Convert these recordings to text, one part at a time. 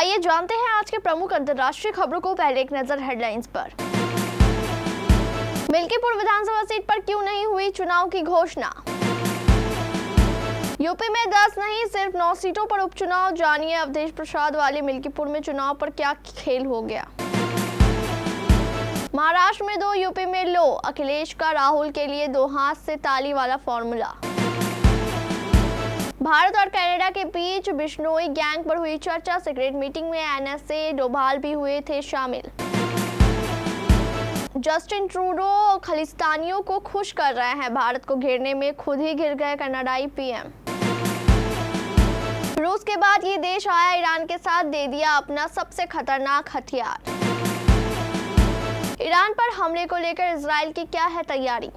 आइए जानते हैं आज के प्रमुख अंतर्राष्ट्रीय खबरों को। पहले एक नजर हेडलाइंस पर। मिल्कीपुर विधानसभा सीट पर क्यों नहीं हुई चुनाव की घोषणा। यूपी में 10 नहीं सिर्फ 9 सीटों पर उपचुनाव। जानिए अवधेश प्रसाद वाले मिल्कीपुर में चुनाव पर क्या खेल हो गया। महाराष्ट्र में 2, यूपी में लो। अखिलेश का राहुल के लिए 2 हाथ से ताली वाला फॉर्मूला। भारत और कनाडा के बीच बिश्नोई गैंग पर हुई चर्चा। सीक्रेट मीटिंग में एनएसए डोभाल भी हुए थे शामिल। जस्टिन ट्रूडो खालिस्तानियों को खुश कर रहे हैं। भारत को घेरने में खुद ही घिर गए कनाडाई पीएम। रूस के बाद ये देश आया, ईरान के साथ दे दिया अपना सबसे खतरनाक हथियार। ईरान पर हमले को लेकर इजराइल की क्या है तैयारी।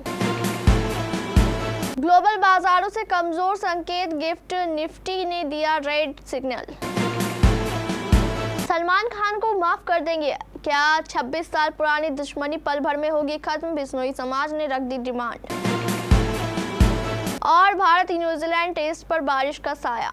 ग्लोबल बाजारों से कमजोर संकेत। गिफ्ट निफ्टी ने दिया रेड सिग्नल। सलमान खान को माफ कर देंगे क्या। 26 साल पुरानी दुश्मनी पल भर में होगी खत्म। बिश्नोई समाज ने रख दी डिमांड। और भारत न्यूजीलैंड टेस्ट पर बारिश का साया।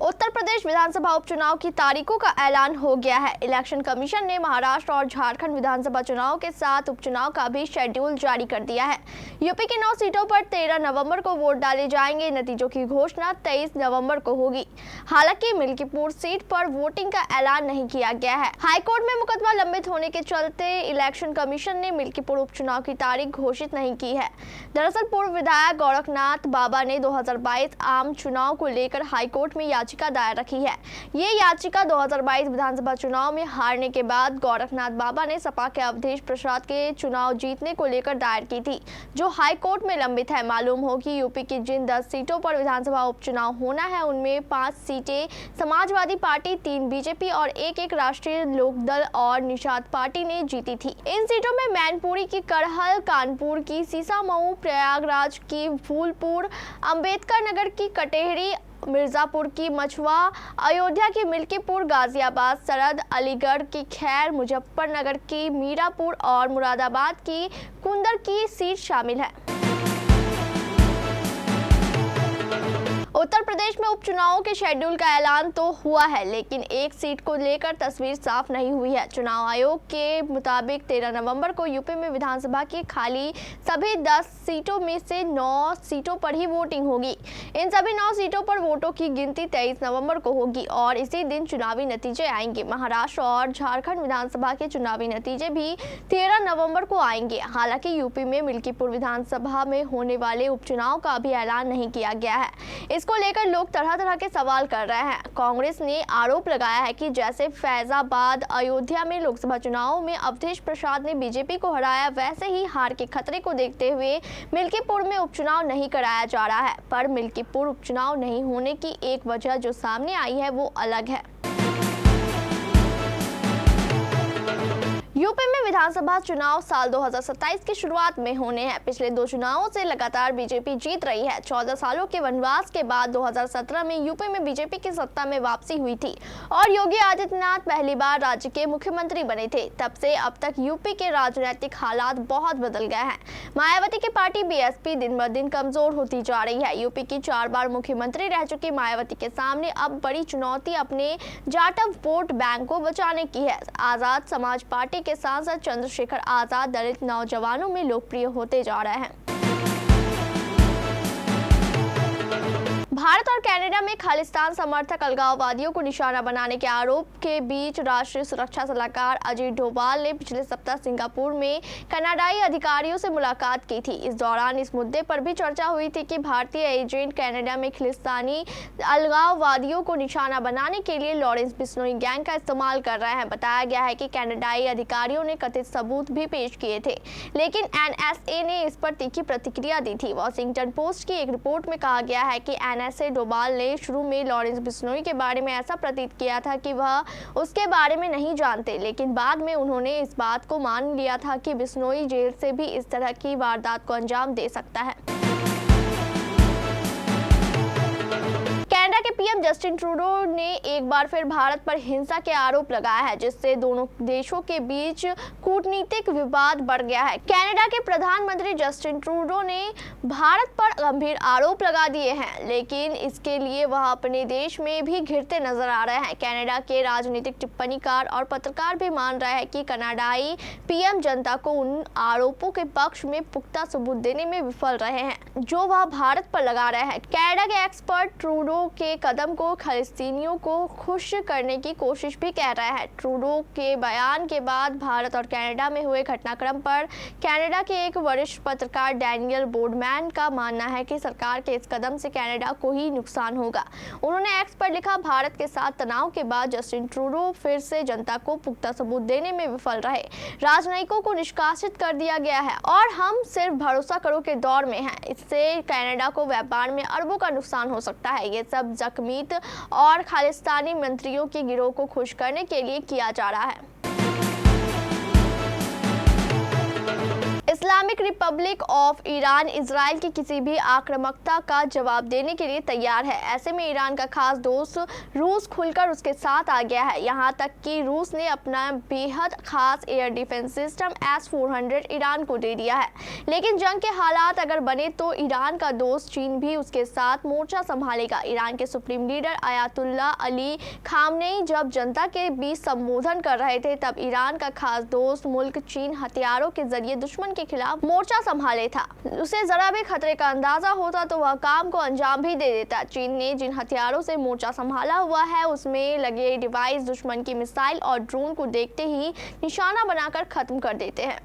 उत्तर प्रदेश विधानसभा उपचुनाव की तारीखों का ऐलान हो गया है। इलेक्शन कमीशन ने महाराष्ट्र और झारखंड विधानसभा चुनाव के साथ उपचुनाव का भी शेड्यूल जारी कर दिया है। यूपी की 9 सीटों पर 13 नवंबर को वोट डाले जाएंगे। नतीजों की घोषणा 23 नवंबर को होगी। हालांकि मिल्कीपुर सीट पर वोटिंग का ऐलान नहीं किया गया है। हाईकोर्ट में मुकदमा लंबित होने के चलते इलेक्शन कमीशन ने मिल्कीपुर उपचुनाव की तारीख घोषित नहीं की है। दरअसल पूर्व विधायक गोरखनाथ बाबा ने 2022 आम चुनाव को लेकर हाईकोर्ट में याचिका दायर रखी है। ये याचिका 2022 विधानसभा चुनाव में हारने के बाद गोरखनाथ बाबा ने सपा के अवधेश प्रसाद के चुनाव जीतने को लेकर दायर की थी, जो हाई कोर्ट में लंबित है। मालूम हो कि यूपी की जिन 10 सीटों पर विधानसभा उपचुनाव होना है उनमें 5 सीटें समाजवादी पार्टी, 3 बीजेपी और 1 राष्ट्रीय लोकदल और निषाद पार्टी ने जीती थी। इन सीटों में मैनपुरी की करहल, कानपुर की सीसामऊ, प्रयागराज की फूलपुर, अंबेडकर नगर की कटेहरी, मिर्जापुर की मछुआ, अयोध्या की मिल्कीपुर, गाजियाबाद सरद, अलीगढ़ की खैर, मुजफ्फरनगर की मीरापुर और मुरादाबाद की कुंदर की सीट शामिल है। उत्तर प्रदेश में उपचुनावों के शेड्यूल का ऐलान तो हुआ है, लेकिन एक सीट को लेकर तस्वीर साफ नहीं हुई है। चुनाव आयोग के मुताबिक 13 नवंबर को यूपी में विधानसभा की खाली सभी 10 सीटों में से 9 सीटों पर ही वोटिंग होगी। इन सभी 9 सीटों पर वोटों की गिनती 23 नवंबर को होगी और इसी दिन चुनावी नतीजे आएंगे। महाराष्ट्र और झारखंड विधानसभा के चुनावी नतीजे भी 13 नवंबर को आएंगे। हालांकि यूपी में मिल्कीपुर विधानसभा में होने वाले उपचुनाव का अभी ऐलान नहीं किया गया है। इसको लेकर लोग तरह तरह के सवाल कर रहे हैं। कांग्रेस ने आरोप लगाया है कि जैसे फैजाबाद, अयोध्या में लोकसभा चुनाव में अवधेश प्रसाद ने बीजेपी को हराया, वैसे ही हार के खतरे को देखते हुए मिल्कीपुर में उपचुनाव नहीं कराया जा रहा है। पर मिल्कीपुर उपचुनाव नहीं होने की एक वजह जो सामने आई है वो अलग है। यूपी में विधानसभा चुनाव साल 2027 की शुरुआत में होने हैं। पिछले 2 चुनावों से लगातार बीजेपी जीत रही है। 14 सालों के वनवास के बाद 2017 में यूपी में बीजेपी की सत्ता में वापसी हुई थी और योगी आदित्यनाथ पहली बार राज्य के मुख्यमंत्री बने थे। तब से अब तक यूपी के राजनीतिक हालात बहुत बदल गए हैं। मायावती की पार्टी बीएसपी दिन ब दिन कमजोर होती जा रही है। यूपी की 4 बार मुख्यमंत्री रह चुकी मायावती के सामने अब बड़ी चुनौती अपने जाटव वोट बैंक को बचाने की है। आजाद समाज पार्टी के सांसद चंद्रशेखर आजाद दलित नौजवानों में लोकप्रिय होते जा रहे हैं। भारत और कनाडा में खालिस्तान समर्थक अलगाववादियों को निशाना बनाने के आरोप के बीच राष्ट्रीय सुरक्षा सलाहकार अजीत डोभाल ने पिछले सप्ताह सिंगापुर में कनाडाई अधिकारियों से मुलाकात की थी। इस दौरान इस मुद्दे पर भी चर्चा हुई थी कि भारतीय एजेंट कनाडा में खालिस्तानी अलगाववादियों को निशाना बनाने के लिए लॉरेंस बिश्नोई गैंग का इस्तेमाल कर रहे हैं। बताया गया है कि कनाडाई अधिकारियों ने कथित सबूत भी पेश किए थे, लेकिन एनएसए ने इस पर तीखी प्रतिक्रिया दी थी। वॉशिंगटन पोस्ट की एक रिपोर्ट में कहा गया है कि एनएसए डोभाल ने शुरू में लॉरेंस बिश्नोई के बारे में ऐसा प्रतीत किया था कि वह उसके बारे में नहीं जानते, लेकिन बाद में उन्होंने इस बात को मान लिया था कि बिश्नोई जेल से भी इस तरह की वारदात को अंजाम दे सकता है। कनाडा के पीएम जस्टिन ट्रूडो ने एक बार फिर भारत पर हिंसा के आरोप लगाया है, जिससे दोनों देशों के बीच कूटनीतिक विवाद बढ़ गया है। कनाडा के प्रधानमंत्री जस्टिन ट्रूडो ने भारत पर गंभीर आरोप लगा दिए हैं, लेकिन इसके लिए वह अपने देश में भी घिरते नजर आ रहे हैं। कनाडा के राजनीतिक टिप्पणीकार और पत्रकार भी मान रहे हैं कि कनाडाई पीएम जनता को उन आरोपों के पक्ष में पुख्ता सबूत देने में विफल रहे हैं जो वह भारत पर लगा रहे हैं। कनाडा के एक्सपर्ट ट्रूडो के कदम को खालिस्तीनियों को खुश करने की कोशिश भी कह रहे हैं। ट्रूडो के बयान के बाद भारत और कनाडा में हुए घटनाक्रम पर कनाडा के एक वरिष्ठ पत्रकार डैनियल बोर्डमैन का मानना है कि सरकार के इस कदम से कनाडा को ही नुकसान होगा। उन्होंने एक्स पर लिखा, भारत के साथ तनाव के बाद जस्टिन ट्रूडो फिर से जनता को पुख्ता सबूत देने में विफल रहे। राजनयिकों को निष्कासित कर दिया गया है और हम सिर्फ भरोसा करो के दौर में हैं। इससे कनाडा को व्यापार में अरबों का नुकसान हो सकता है। ये सब जखमीत और खालिस्तानी मंत्रियों के गिरोह को खुश करने के लिए किया जा रहा है। Islamic Republic of Iran Israel की किसी भी आक्रामकता का जवाब देने के लिए तैयार है। ऐसे में ईरान का खास दोस्त रूस खुलकर उसके साथ आ गया है। यहाँ तक कि रूस ने अपना बेहद खास air defence system S-400 Iran को दे दिया है। लेकिन जंग के हालात अगर बने तो ईरान का दोस्त चीन भी उसके साथ मोर्चा संभालेगा। ईरान के supreme leader Ayatollah Ali Khamenei जब जनता के बीच संबोधन कर रहे थे, तब ईरान का खास दोस्त मुल्क चीन हथियारों के जरिए दुश्मन के खिलाफ मोर्चा संभाले था। उसे जरा भी खतरे का अंदाजा होता तो वह काम को अंजाम भी दे देता। चीन ने जिन हथियारों से मोर्चा संभाला हुआ है उसमें लगे डिवाइस दुश्मन की मिसाइल और ड्रोन को देखते ही निशाना बनाकर खत्म कर देते हैं।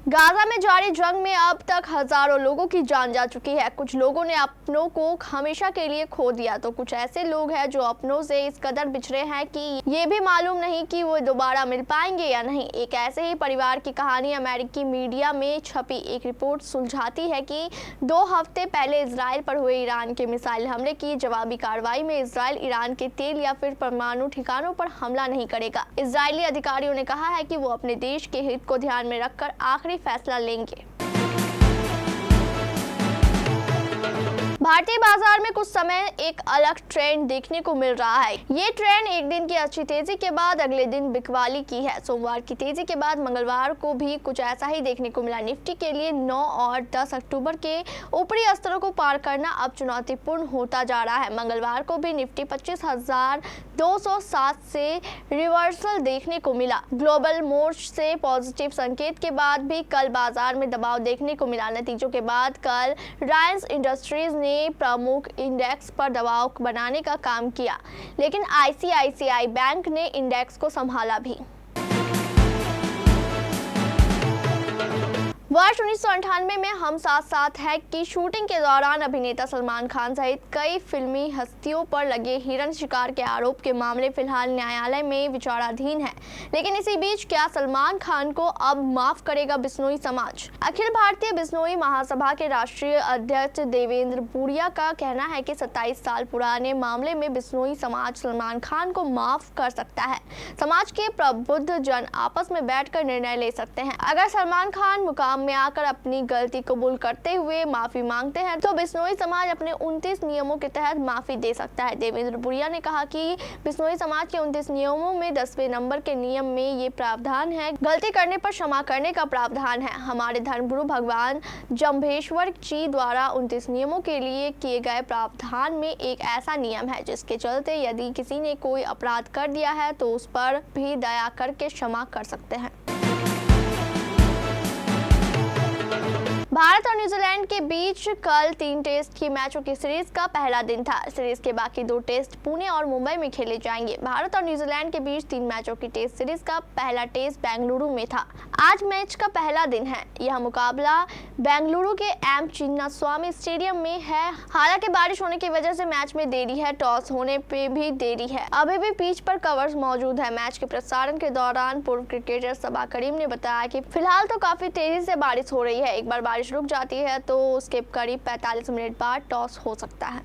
गाजा में जारी जंग में अब तक हजारों लोगों की जान जा चुकी है। कुछ लोगों ने अपनों को हमेशा के लिए खो दिया तो कुछ ऐसे लोग हैं जो अपनों से इस कदर बिछड़े हैं कि ये भी मालूम नहीं कि वो दोबारा मिल पाएंगे या नहीं। एक ऐसे ही परिवार की कहानी अमेरिकी मीडिया में छपी एक रिपोर्ट सुलझाती है कि 2 हफ्ते पहले इजराइल पर हुए ईरान के मिसाइल हमले की जवाबी कार्रवाई में इजराइल ईरान के तेल या फिर परमाणु ठिकानों पर हमला नहीं करेगा। इजरायली अधिकारियों ने कहा है कि वो अपने देश के हित को ध्यान में रखकर आखिरी फैसला लेंगे। भारतीय बाजार में कुछ समय एक अलग ट्रेंड देखने को मिल रहा है। ये ट्रेंड एक दिन की अच्छी तेजी के बाद अगले दिन बिकवाली की है। सोमवार की तेजी के बाद मंगलवार को भी कुछ ऐसा ही देखने को मिला। निफ्टी के लिए 9 और 10 अक्टूबर के ऊपरी स्तरों को पार करना अब चुनौतीपूर्ण होता जा रहा है। मंगलवार को भी निफ्टी 25,207 से रिवर्सल देखने को मिला। ग्लोबल मोर्च से पॉजिटिव संकेत के बाद भी कल बाजार में दबाव देखने को मिला। नतीजों के बाद कल रिलायंस इंडस्ट्रीज ने प्रमुख इंडेक्स पर दबाव बनाने का काम किया, लेकिन ICICI बैंक ने इंडेक्स को संभाला भी। वर्ष 1998 में हम साथ साथ हैं की शूटिंग के दौरान अभिनेता सलमान खान सहित कई फिल्मी हस्तियों पर लगे हिरण शिकार के आरोप के मामले फिलहाल न्यायालय में विचाराधीन है। लेकिन इसी बीच क्या सलमान खान को अब माफ करेगा बिश्नोई समाज? अखिल भारतीय बिश्नोई महासभा के राष्ट्रीय अध्यक्ष देवेंद्र भूरिया का कहना है कि 27 साल पुराने मामले में बिश्नोई समाज सलमान खान को माफ कर सकता है। समाज के प्रबुद्ध जन आपस में बैठकर निर्णय ले सकते हैं। अगर सलमान खान मुकाम में आकर अपनी गलती कबूल करते हुए माफी मांगते हैं तो बिश्नोई समाज अपने 29 नियमों के तहत माफी दे सकता है। देवेंद्र भूरिया ने कहा कि बिश्नोई समाज के 29 नियमों में 10वें नंबर के नियम में ये प्रावधान है, गलती करने पर क्षमा करने का प्रावधान है। हमारे धर्मगुरु भगवान जम्भेश्वर जी द्वारा 29 नियमों के लिए किए गए प्रावधान में एक ऐसा नियम है जिसके चलते यदि किसी ने कोई अपराध कर दिया है तो उस पर भी दया करके क्षमा कर सकते हैं। भारत और न्यूजीलैंड के बीच कल 3 टेस्ट की मैचों की सीरीज का पहला दिन था। सीरीज के बाकी 2 टेस्ट पुणे और मुंबई में खेले जाएंगे। भारत और न्यूजीलैंड के बीच 3 मैचों की टेस्ट सीरीज का पहला टेस्ट बेंगलुरु में था। आज मैच का पहला दिन है। यह मुकाबला बेंगलुरु के एम चिन्नास्वामी स्टेडियम में है। हालांकि बारिश होने की वजह से मैच में देरी है, टॉस होने पे भी देरी है। अभी भी पिच पर कवर्स मौजूद है। मैच के प्रसारण के दौरान पूर्व क्रिकेटर सबा करीम ने बताया कि फिलहाल तो काफी तेजी से बारिश हो रही है। एक बार बारिश रुक जाती है तो उसके करीब 45 मिनट बाद टॉस हो सकता है।